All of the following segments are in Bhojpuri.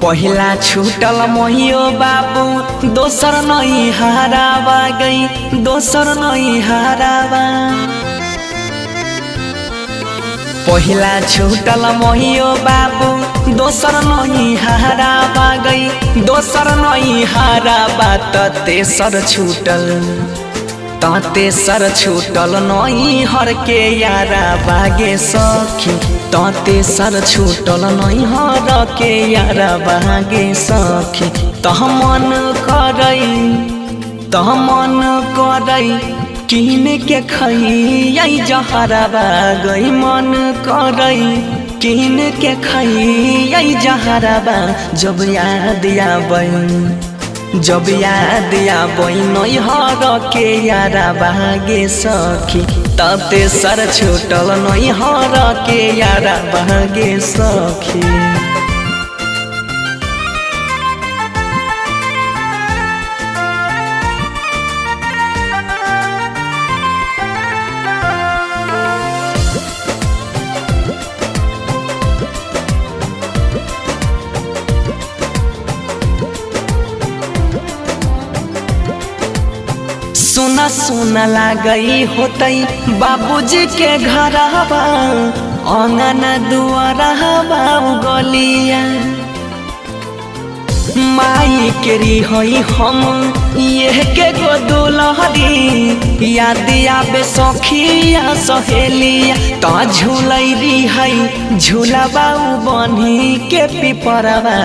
पहिला छूटल मोहियो बाबू दोसर नहीं हारावा गई दोसर नहीं हारावा। पहिला छूटल मोहियो बाबू दोसर नहीं हारावा गई दोसर नहीं हारावा। तेसर छूटल तेसर छूटल नहीं हर के यारा बागे सखी। तेसर छूटल नहीं हर के यारा बागे सखी। मन करई किन के खई जहरा गई मन करई किन के खई जहरा जब याद आबई नहीं हर के यारा बागे सखी। तेसर छूटल नहीं हर के यारा बागे सखी। सुना सुना लागई होतई बाबूजी के घरवा अंगना दुआरवा गलिया। माई के रिहई हम ये के गो दुलहरी याद आबे सखिया सहेलिया। झूलई रिहई झूलाबा बन्ही के पिपरवा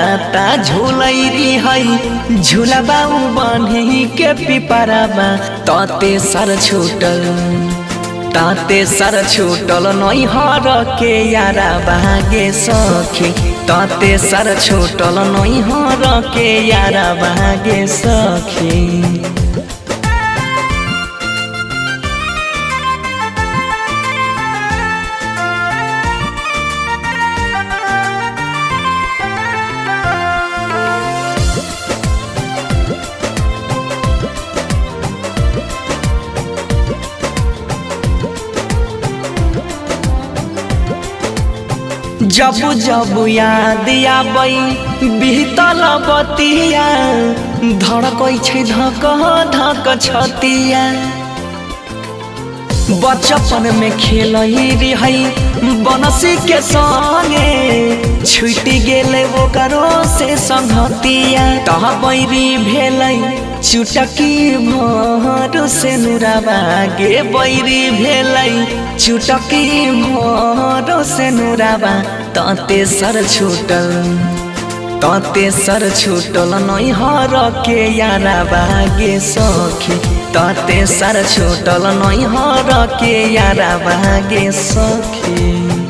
झूलई रिहई झूलाबा बन्ही के पिपरवा। तेसर छूटल नहीं हर के यारा बागे सखी। तेसर छूटल नहीं हर के यारा बागे सखी। जब जब याद आबई बीतल बतिया धड़कै छै धक धक छतिया। बचपन में खेलई रही बनसी के संगे छुटी गेले ओकरो से संगतिया। बैरी भेलई चुटकी भर से नुराबा गे बैरी भेलई चुटकी भर से नुराबा। तेसर छूटल नहीं हर के यारा बागे सखी। तेसर छूटल नहीं हर के यारा बागे सखी।